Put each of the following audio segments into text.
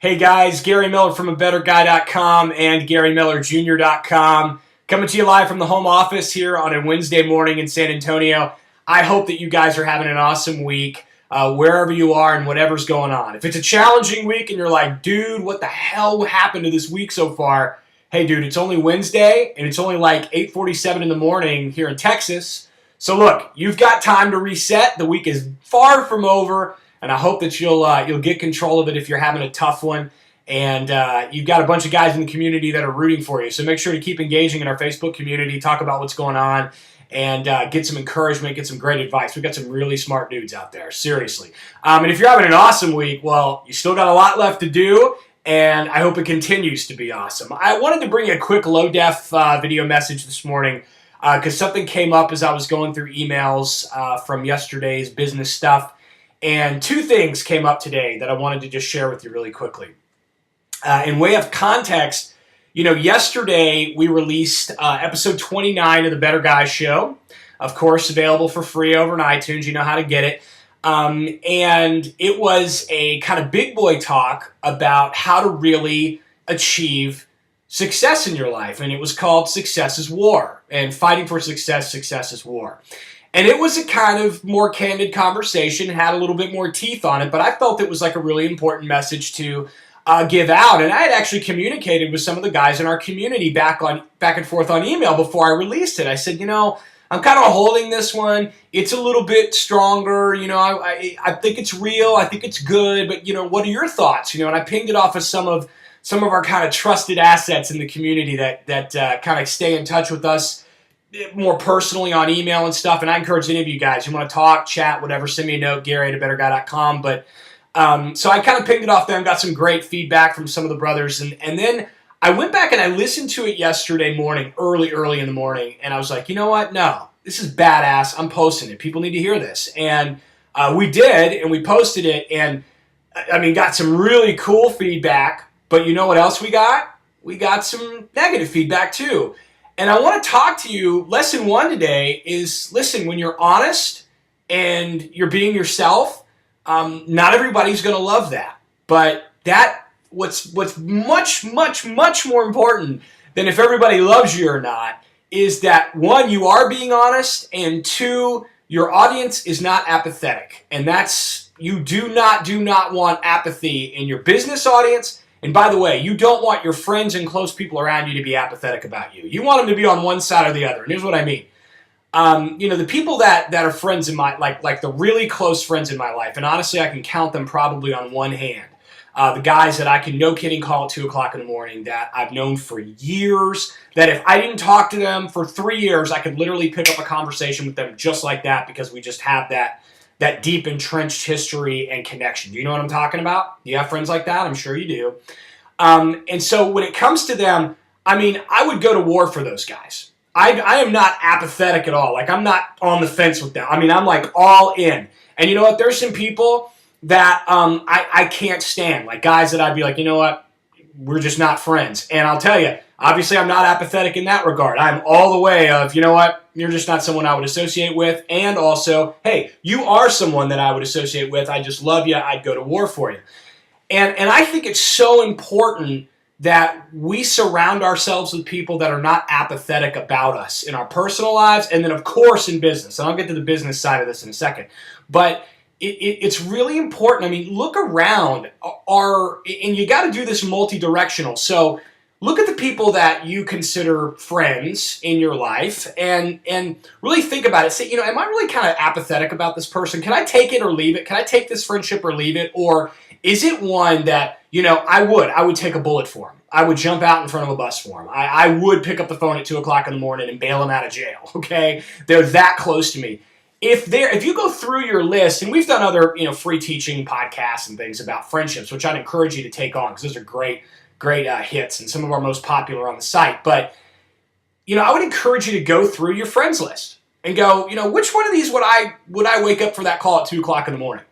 Hey guys, Gary Miller from abetterguy.com and GaryMillerJr.com coming to you live from the home office here on a Wednesday morning in San Antonio. I hope that you guys are having an awesome week wherever you are and whatever's going on. If it's a challenging week and you're like, dude, what the hell happened to this week so far? Hey dude, it's only Wednesday and it's only like 8:47 in the morning here in Texas. So look, you've got time to reset. The week is far from over. And I hope that you'll get control of it if you're having a tough one. And you've got a bunch of guys in the community that are rooting for you. So make sure to keep engaging in our Facebook community, talk about what's going on, and get some encouragement, get some great advice. We've got some really smart dudes out there, seriously. And if you're having an awesome week, well, you still got a lot left to do, and I hope it continues to be awesome. I wanted to bring you a quick low-def video message this morning because something came up as I was going through emails from yesterday's business stuff. And two things came up today that I wanted to just share with you really quickly. In way of context, yesterday we released episode 29 of the Better Guy Show. Of course, available for free over on iTunes. You know how to get it. And it was a kind of big boy talk about how to really achieve success in your life. And it was called Success is War. And fighting for success, success is war. And it was a kind of more candid conversation, had a little bit more teeth on it, but I felt it was like a really important message to give out. And I had actually communicated with some of the guys in our community back and forth on email before I released it. I said, I'm kind of holding this one. It's a little bit stronger. I think it's real. I think it's good. But, what are your thoughts? And I pinged it off of some of our kind of trusted assets in the community that kind of stay in touch with us more personally on email and stuff, and I encourage any of you guys, you want to talk, chat, whatever, send me a note, Gary@abeterguy.com. But so I kind of pinged it off them, got some great feedback from some of the brothers, and then I went back and I listened to it yesterday morning, early in the morning, and I was like, you know what? No, this is badass. I'm posting it. People need to hear this, and we did, and we posted it, and got some really cool feedback. But you know what else we got? We got some negative feedback too. And I want to talk to you, lesson one today is, listen, when you're honest and you're being yourself, not everybody's going to love that. But what's much, much, much more important than if everybody loves you or not is that, one, you are being honest, and two, your audience is not apathetic. And you do not want apathy in your business audience. And by the way, you don't want your friends and close people around you to be apathetic about you. You want them to be on one side or the other. And here's what I mean. The people that are friends in my, like the really close friends in my life, and honestly I can count them probably on one hand. The guys that I can, no kidding, call at 2 o'clock in the morning that I've known for years, that if I didn't talk to them for 3 years, I could literally pick up a conversation with them just like that because we just have that deep entrenched history and connection. Do you know what I'm talking about? You have friends like that? I'm sure you do. And so when it comes to them, I would go to war for those guys. I am not apathetic at all. Like, I'm not on the fence with them. I'm like all in. And you know what? There's some people that I can't stand. Like guys that I'd be like, you know what? We're just not friends. And I'll tell you, obviously I'm not apathetic in that regard. I'm all the way of, you know what? You're just not someone I would associate with. And also, hey, you are someone that I would associate with. I just love you. I'd go to war for you. And I think it's so important that we surround ourselves with people that are not apathetic about us in our personal lives and then, of course, in business. And I'll get to the business side of this in a second. But it's really important. Look around. And you got to do this multi-directional. So look at the people that you consider friends in your life and really think about it. Say, am I really kind of apathetic about this person? Can I take it or leave it? Can I take this friendship or leave it? Or is it one that, I would take a bullet for him. I would jump out in front of a bus for him. I would pick up the phone at 2 o'clock in the morning and bail him out of jail, okay? They're that close to me. If you go through your list, and we've done other, free teaching podcasts and things about friendships, which I'd encourage you to take on because those are great hits and some of our most popular on the site. But, I would encourage you to go through your friends list and go, which one of these would I wake up for that call at 2 o'clock in the morning?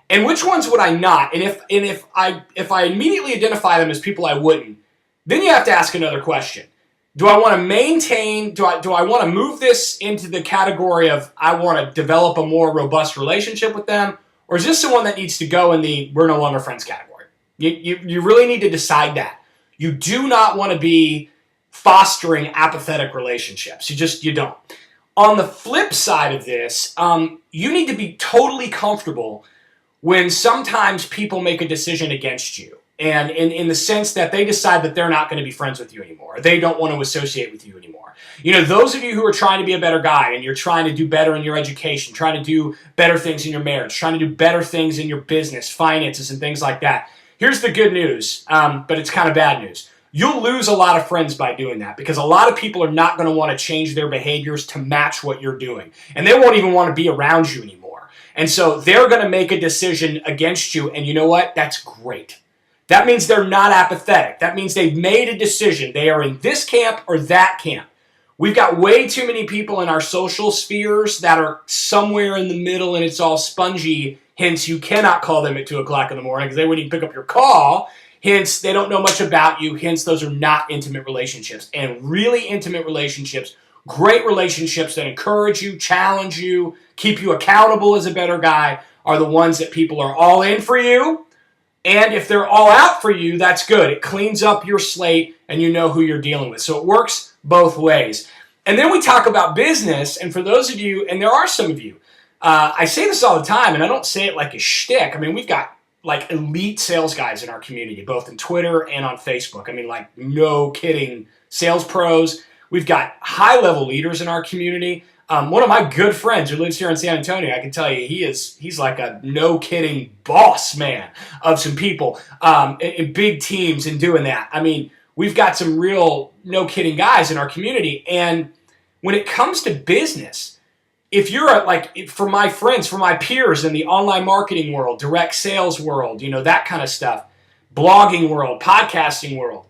And which ones would I not? And if I immediately identify them as people I wouldn't, then you have to ask another question. Do I want to maintain, do I want to move this into the category of I want to develop a more robust relationship with them? Or is this the one that needs to go in the we're no longer friends category? You really need to decide that. You do not want to be fostering apathetic relationships. You don't. On the flip side of this, you need to be totally comfortable when sometimes people make a decision against you. And in the sense that they decide that they're not going to be friends with you anymore. They don't want to associate with you anymore. Those of you who are trying to be a better guy and you're trying to do better in your education, trying to do better things in your marriage, trying to do better things in your business, finances, and things like that. Here's the good news, but it's kind of bad news. You'll lose a lot of friends by doing that because a lot of people are not going to want to change their behaviors to match what you're doing. And they won't even want to be around you anymore. And so they're going to make a decision against you. And you know what? That's great. That means they're not apathetic. That means they've made a decision. They are in this camp or that camp. We've got way too many people in our social spheres that are somewhere in the middle and it's all spongy. Hence, you cannot call them at 2 o'clock in the morning because they wouldn't even pick up your call. Hence, they don't know much about you. Hence, those are not intimate relationships. And really intimate relationships, great relationships that encourage you, challenge you, keep you accountable as a better guy are the ones that people are all in for you. And if they're all out for you, that's good. It cleans up your slate and you know who you're dealing with. So it works both ways. And then we talk about business. And for those of you, and there are some of you, I say this all the time, and I don't say it like a shtick. I mean, we've got like elite sales guys in our community, both in Twitter and on Facebook. I mean, like no kidding, sales pros. We've got high-level leaders in our community. One of my good friends who lives here in San Antonio, I can tell you, he's like a no-kidding boss man of some people in big teams and doing that. I mean, we've got some real no-kidding guys in our community. And when it comes to business, if you're for my friends, for my peers in the online marketing world, direct sales world, that kind of stuff, blogging world, podcasting world,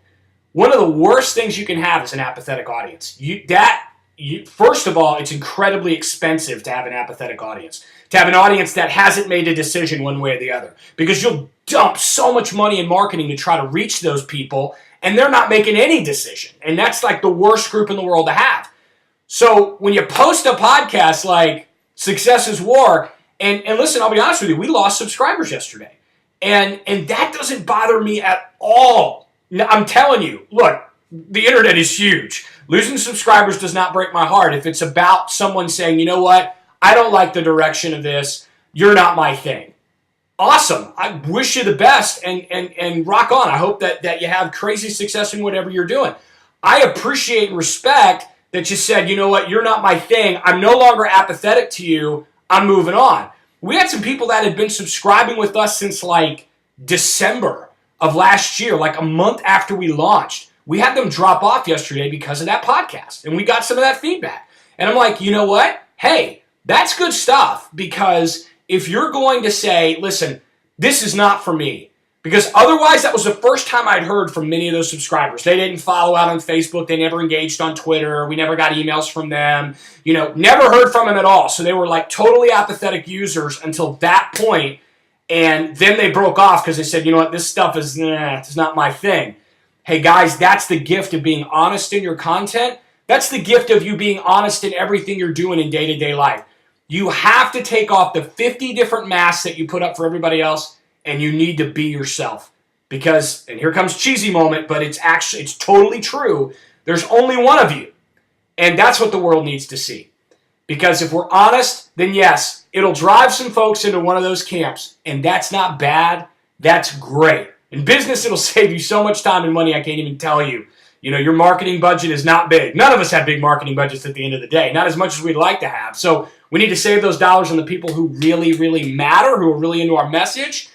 one of the worst things you can have is an apathetic audience. First of all, it's incredibly expensive to have an apathetic audience, to have an audience that hasn't made a decision one way or the other, because you'll dump so much money in marketing to try to reach those people, and they're not making any decision. And that's like the worst group in the world to have. So when you post a podcast like Success is War, and listen, I'll be honest with you, we lost subscribers yesterday. And that doesn't bother me at all. I'm telling you, look, the internet is huge. Losing subscribers does not break my heart if it's about someone saying, you know what, I don't like the direction of this, you're not my thing. Awesome. I wish you the best and rock on. I hope that you have crazy success in whatever you're doing. I appreciate and respect that you said, you know what, you're not my thing. I'm no longer apathetic to you. I'm moving on. We had some people that had been subscribing with us since like December of last year, like a month after we launched. We had them drop off yesterday because of that podcast, and we got some of that feedback. And I'm like, you know what? Hey, that's good stuff, because if you're going to say, listen, this is not for me, because otherwise that was the first time I'd heard from many of those subscribers. They didn't follow out on Facebook. They never engaged on Twitter. We never got emails from them. Never heard from them at all. So they were like totally apathetic users until that point, and then they broke off because they said, you know what, this stuff is it's not my thing. Hey guys, that's the gift of being honest in your content. That's the gift of you being honest in everything you're doing in day-to-day life. You have to take off the 50 different masks that you put up for everybody else, and you need to be yourself. Because, and here comes cheesy moment, but it's totally true. There's only one of you. And that's what the world needs to see. Because if we're honest, then yes, it'll drive some folks into one of those camps. And that's not bad. That's great. In business, it'll save you so much time and money, I can't even tell you. Your marketing budget is not big. None of us have big marketing budgets at the end of the day. Not as much as we'd like to have. So we need to save those dollars on the people who really, really matter, who are really into our message.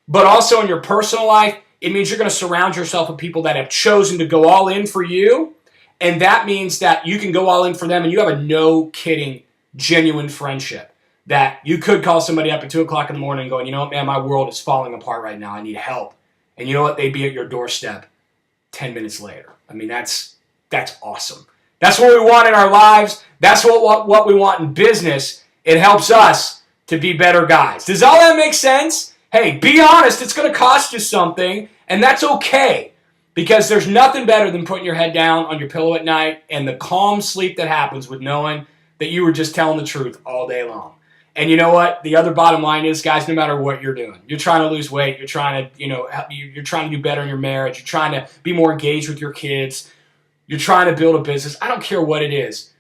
But also in your personal life, it means you're going to surround yourself with people that have chosen to go all in for you. And that means that you can go all in for them, and you have a no-kidding, genuine friendship. That you could call somebody up at 2 o'clock in the morning going, you know what, man, my world is falling apart right now. I need help. And you know what? They'd be at your doorstep 10 minutes later. I mean, that's awesome. That's what we want in our lives. That's what we want in business. It helps us to be better guys. Does all that make sense? Hey, be honest. It's going to cost you something, and that's okay, because there's nothing better than putting your head down on your pillow at night and the calm sleep that happens with knowing that you were just telling the truth all day long. And you know what? The other bottom line is, guys, no matter what you're doing, you're trying to lose weight, you're trying to, you're trying to do better in your marriage, you're trying to be more engaged with your kids, you're trying to build a business. I don't care what it is.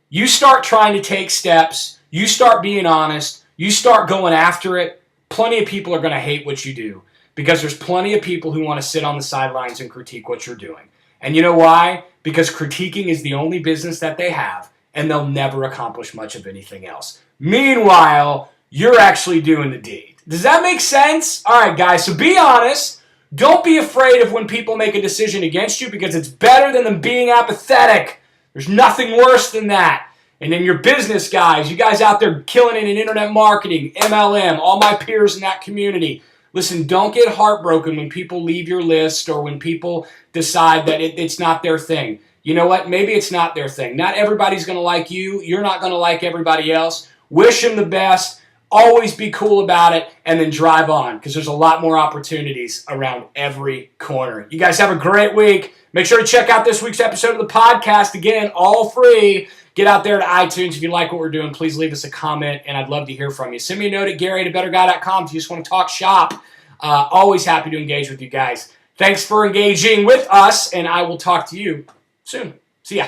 You start trying to take steps, you start being honest, you start going after it, plenty of people are going to hate what you do because there's plenty of people who want to sit on the sidelines and critique what you're doing. And you know why? Because critiquing is the only business that they have, and they'll never accomplish much of anything else. Meanwhile, you're actually doing the deed. Does that make sense? All right, guys, so be honest. Don't be afraid of when people make a decision against you because it's better than them being apathetic. There's nothing worse than that. And then your business guys, you guys out there killing it in internet marketing, MLM, all my peers in that community. Listen, don't get heartbroken when people leave your list or when people decide that it's not their thing. You know what? Maybe it's not their thing. Not everybody's going to like you. You're not going to like everybody else. Wish them the best. Always be cool about it and then drive on because there's a lot more opportunities around every corner. You guys have a great week. Make sure to check out this week's episode of the podcast. Again, all free. Get out there to iTunes. If you like what we're doing, please leave us a comment, and I'd love to hear from you. Send me a note at gary@abetterguy.com if you just want to talk shop. Always happy to engage with you guys. Thanks for engaging with us, and I will talk to you soon. See ya.